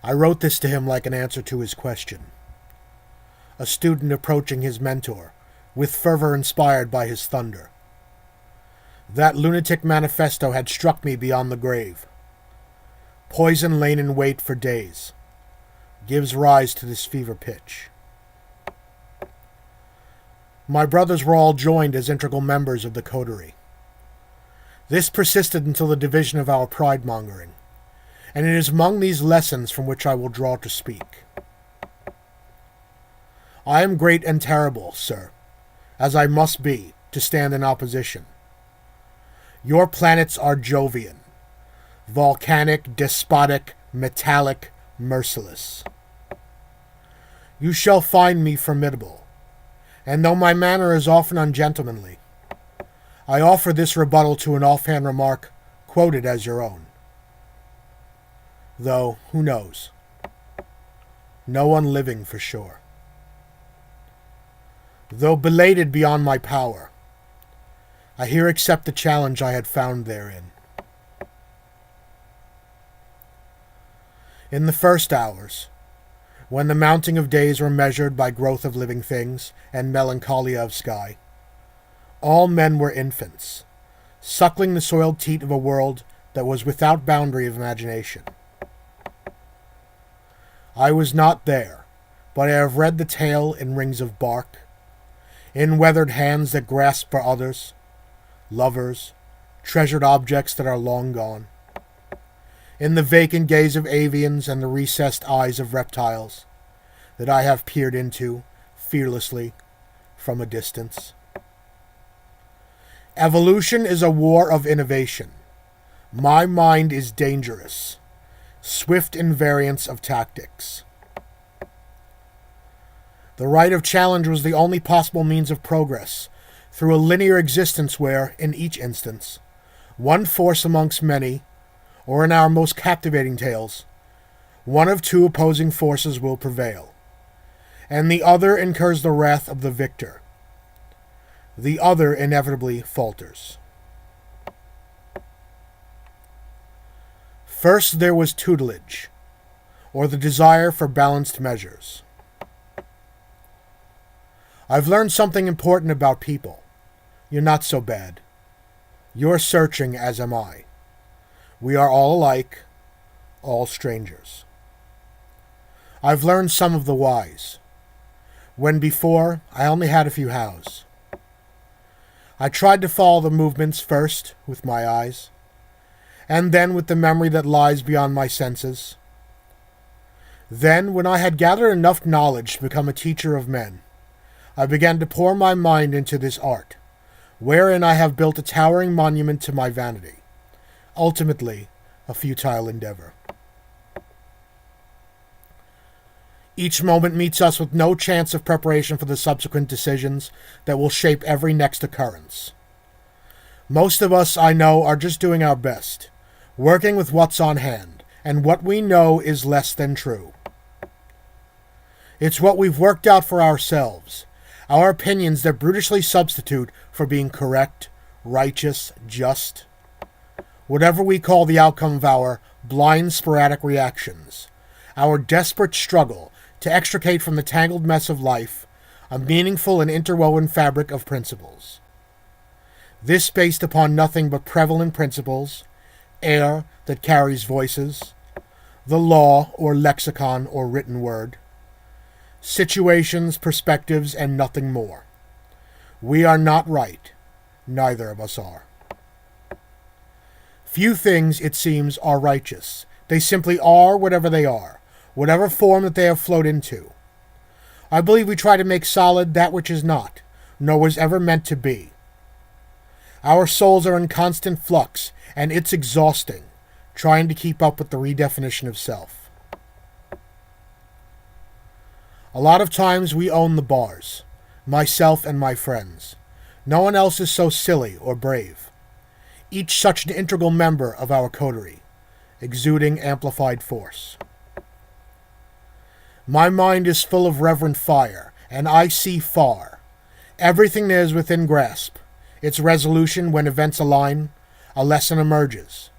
I wrote this to him like an answer to his question. A student approaching his mentor, with fervor inspired by his thunder. That lunatic manifesto had struck me beyond the grave. Poison lain in wait for days gives rise to this fever pitch. My brothers were all joined as integral members of the coterie. This persisted until the division of our pride-mongering, and it is among these lessons from which I will draw to speak. I am great and terrible, sir, as I must be, to stand in opposition. Your planets are Jovian, volcanic, despotic, metallic, merciless. You shall find me formidable, and though my manner is often ungentlemanly, I offer this rebuttal to an offhand remark quoted as your own. Though, who knows? No one living for sure. Though belated beyond my power, I here accept the challenge I had found therein. In the first hours, when the mounting of days were measured by growth of living things and melancholia of sky, all men were infants, suckling the soiled teat of a world that was without boundary of imagination. I was not there, but I have read the tale in rings of bark, in weathered hands that grasp for others, lovers, treasured objects that are long gone, in the vacant gaze of avians and the recessed eyes of reptiles that I have peered into, fearlessly, from a distance. Evolution is a war of innovation. My mind is dangerous, swift in variance of tactics. The right of challenge was the only possible means of progress, through a linear existence where, in each instance, one force amongst many, or in our most captivating tales, one of two opposing forces will prevail, and the other incurs the wrath of the victor. The other inevitably falters. First there was tutelage, or the desire for balanced measures. I've learned something important about people. You're not so bad. You're searching, as am I. We are all alike, all strangers. I've learned some of the whys, when before I only had a few hows. I tried to follow the movements first with my eyes, and then with the memory that lies beyond my senses. Then, when I had gathered enough knowledge to become a teacher of men, I began to pour my mind into this art, wherein I have built a towering monument to my vanity, ultimately a futile endeavor. Each moment meets us with no chance of preparation for the subsequent decisions that will shape every next occurrence. Most of us, I know, are just doing our best, working with what's on hand, and what we know is less than true. It's what we've worked out for ourselves, our opinions that brutishly substitute for being correct, righteous, just. Whatever we call the outcome of our blind, sporadic reactions, our desperate struggle to extricate from the tangled mess of life a meaningful and interwoven fabric of principles. This based upon nothing but prevalent principles, air that carries voices, the law or lexicon or written word, situations, perspectives, and nothing more. We are not right. Neither of us are. Few things, it seems, are righteous. They simply are whatever they are, whatever form that they have flowed into. I believe we try to make solid that which is not, nor was ever meant to be. Our souls are in constant flux, and it's exhausting, trying to keep up with the redefinition of self. A lot of times we own the bars, myself and my friends. No one else is so silly or brave. Each such an integral member of our coterie, exuding amplified force. My mind is full of reverent fire, and I see far. Everything there is within grasp. Its resolution, when events align, a lesson emerges.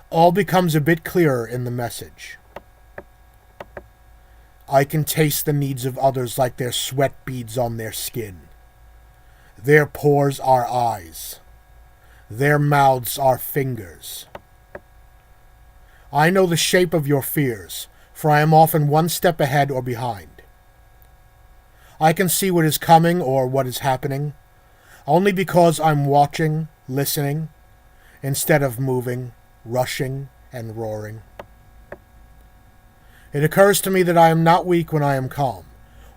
All becomes a bit clearer in the message. I can taste the needs of others like their sweat beads on their skin. Their pores are eyes. Their mouths are fingers. I know the shape of your fears, for I am often one step ahead or behind. I can see what is coming or what is happening, only because I'm watching, listening, instead of moving, rushing, and roaring. It occurs to me that I am not weak when I am calm,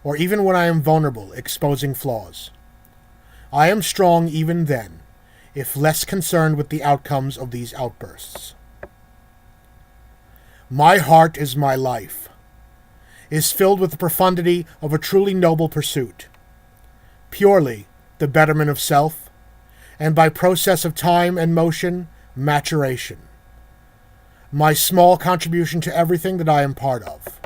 or even when I am vulnerable, exposing flaws. I am strong even then, if less concerned with the outcomes of these outbursts. My heart is my life, is filled with the profundity of a truly noble pursuit, purely the betterment of self, and by process of time and motion, maturation. My small contribution to everything that I am part of.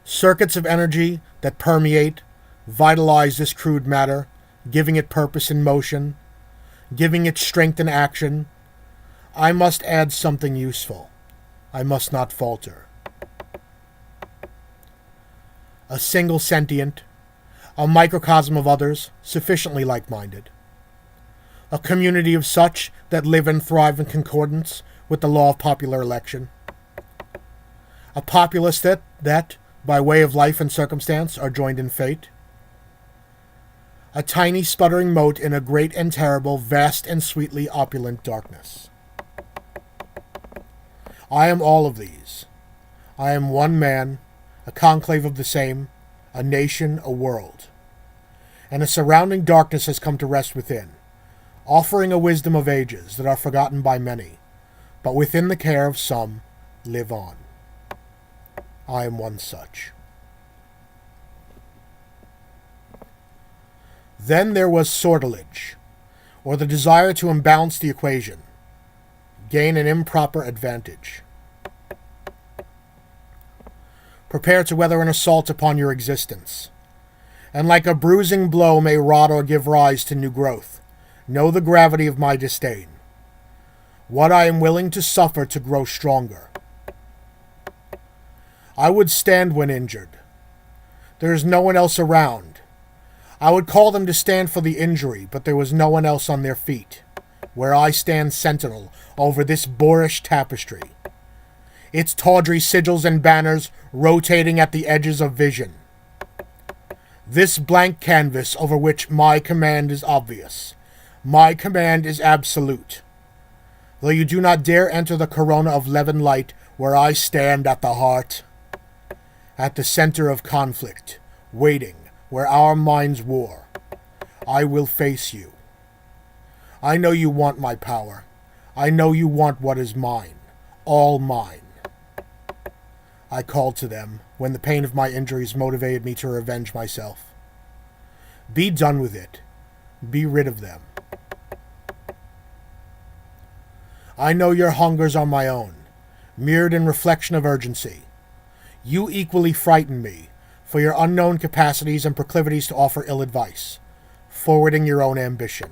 Circuits of energy that permeate, vitalize this crude matter, giving it purpose and motion, giving it strength and action. I must add something useful. I must not falter. A single sentient, a microcosm of others, sufficiently like-minded. A community of such that live and thrive in concordance with the law of popular election. A populace that, by way of life and circumstance, are joined in fate. A tiny sputtering mote in a great and terrible, vast and sweetly opulent darkness. I am all of these. I am one man, a conclave of the same, a nation, a world. And a surrounding darkness has come to rest within, offering a wisdom of ages that are forgotten by many, but within the care of some, live on. I am one such. Then there was sortilege, or the desire to imbalance the equation, gain an improper advantage. Prepare to weather an assault upon your existence, and like a bruising blow may rot or give rise to new growth. Know the gravity of my disdain, what I am willing to suffer to grow stronger. I would stand when injured. There is no one else around. I would call them to stand for the injury, but there was no one else on their feet, where I stand sentinel over this boorish tapestry, its tawdry sigils and banners rotating at the edges of vision. This blank canvas over which my command is obvious. My command is absolute. Though you do not dare enter the corona of leaven light where I stand at the heart, at the center of conflict, waiting where our minds war, I will face you. I know you want my power. I know you want what is mine, all mine. I called to them when the pain of my injuries motivated me to revenge myself. Be done with it. Be rid of them. I know your hungers are my own, mirrored in reflection of urgency. You equally frighten me for your unknown capacities and proclivities to offer ill advice, forwarding your own ambition.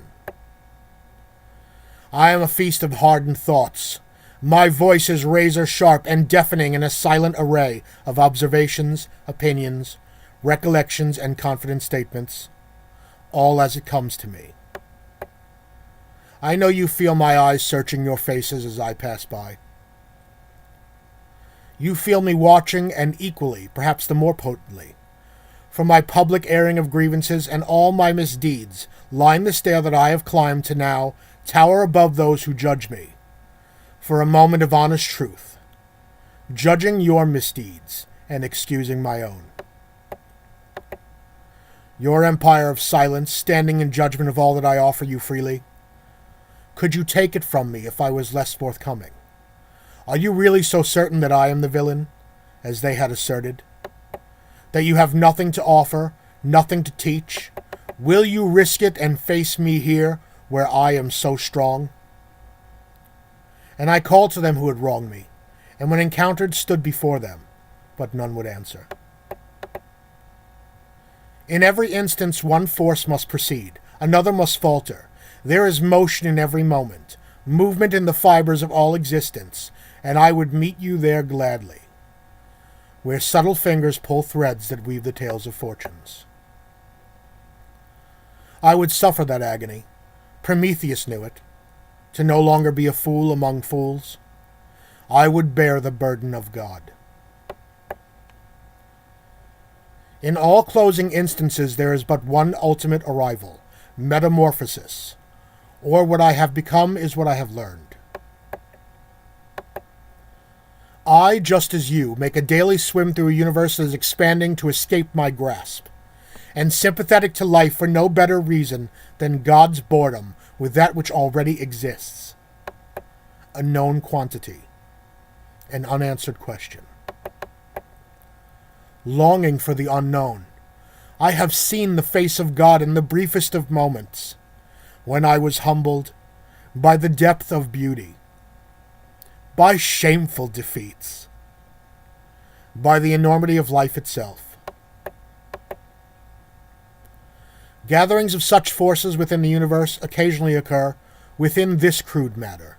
I am a feast of hardened thoughts. My voice is razor sharp and deafening in a silent array of observations, opinions, recollections, and confident statements, all as it comes to me. I know you feel my eyes searching your faces as I pass by. You feel me watching, and equally, perhaps the more potently, for my public airing of grievances and all my misdeeds line the stair that I have climbed to now tower above those who judge me, for a moment of honest truth, judging your misdeeds and excusing my own. Your empire of silence, standing in judgment of all that I offer you freely. Could you take it from me if I was less forthcoming? Are you really so certain that I am the villain, as they had asserted? That you have nothing to offer, nothing to teach? Will you risk it and face me here, where I am so strong? And I called to them who had wronged me, and when encountered stood before them, but none would answer. In every instance one force must proceed, another must falter. There is motion in every moment, movement in the fibers of all existence, and I would meet you there gladly, where subtle fingers pull threads that weave the tales of fortunes. I would suffer that agony. Prometheus knew it. To no longer be a fool among fools. I would bear the burden of God. In all closing instances, there is but one ultimate arrival, metamorphosis, or what I have become is what I have learned. I, just as you, make a daily swim through a universe that is expanding to escape my grasp, and sympathetic to life for no better reason than God's boredom with that which already exists. A known quantity, an unanswered question. Longing for the unknown. I have seen the face of God in the briefest of moments, when I was humbled by the depth of beauty, by shameful defeats, by the enormity of life itself. Gatherings of such forces within the universe occasionally occur within this crude matter.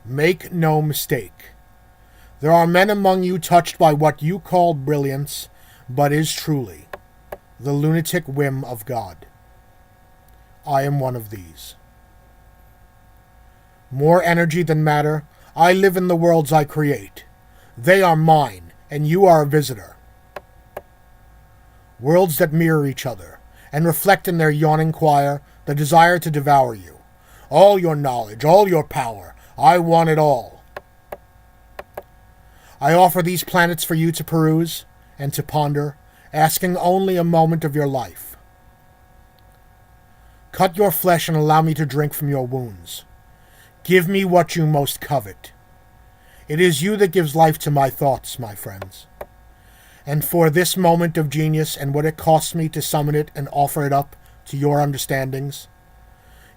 Make no mistake. There are men among you touched by what you call brilliance, but is truly the lunatic whim of God. I am one of these. More energy than matter, I live in the worlds I create. They are mine, and you are a visitor. Worlds that mirror each other, and reflect in their yawning choir the desire to devour you. All your knowledge, all your power, I want it all. I offer these planets for you to peruse and to ponder, asking only a moment of your life. Cut your flesh and allow me to drink from your wounds. Give me what you most covet. It is you that gives life to my thoughts, my friends. And for this moment of genius and what it costs me to summon it and offer it up to your understandings,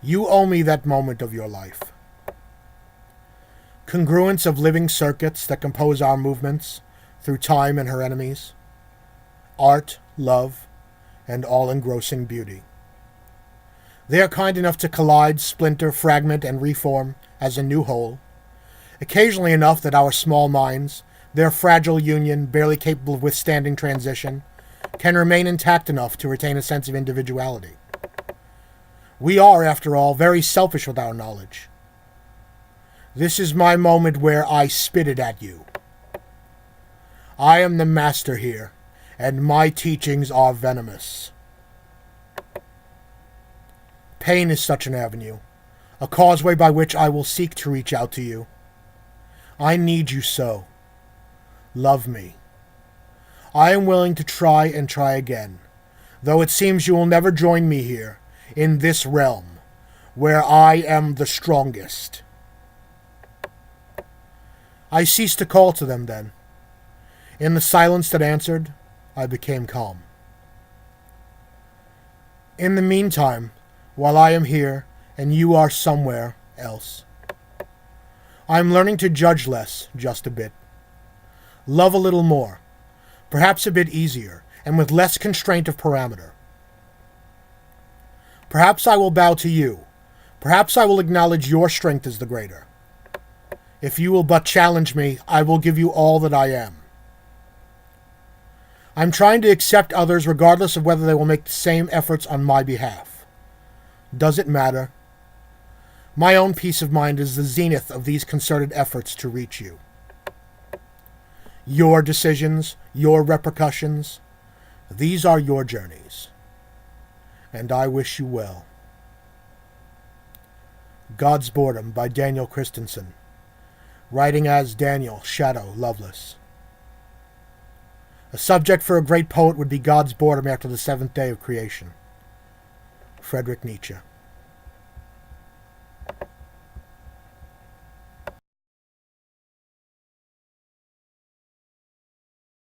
you owe me that moment of your life. Congruence of living circuits that compose our movements through time and her enemies, art, love, and all-engrossing beauty. They are kind enough to collide, splinter, fragment, and reform as a new whole, occasionally enough that our small minds, their fragile union barely capable of withstanding transition, can remain intact enough to retain a sense of individuality. We are, after all, very selfish with our knowledge. This is my moment where I spit it at you. I am the master here, and my teachings are venomous. Pain is such an avenue, a causeway by which I will seek to reach out to you. I need you so. Love me. I am willing to try and try again, though it seems you will never join me here, in this realm, where I am the strongest. I ceased to call to them then. In the silence that answered, I became calm. In the meantime, while I am here and you are somewhere else, I am learning to judge less, just a bit. Love a little more, perhaps a bit easier, and with less constraint of parameter. Perhaps I will bow to you. Perhaps I will acknowledge your strength as the greater. If you will but challenge me, I will give you all that I am. I'm trying to accept others regardless of whether they will make the same efforts on my behalf. Does it matter? My own peace of mind is the zenith of these concerted efforts to reach you. Your decisions, your repercussions, these are your journeys. And I wish you well. God's Boredom by Daniel Christensen. Writing as Daniel, Shadow, Loveless. A subject for a great poet would be God's boredom after the seventh day of creation. Friedrich Nietzsche.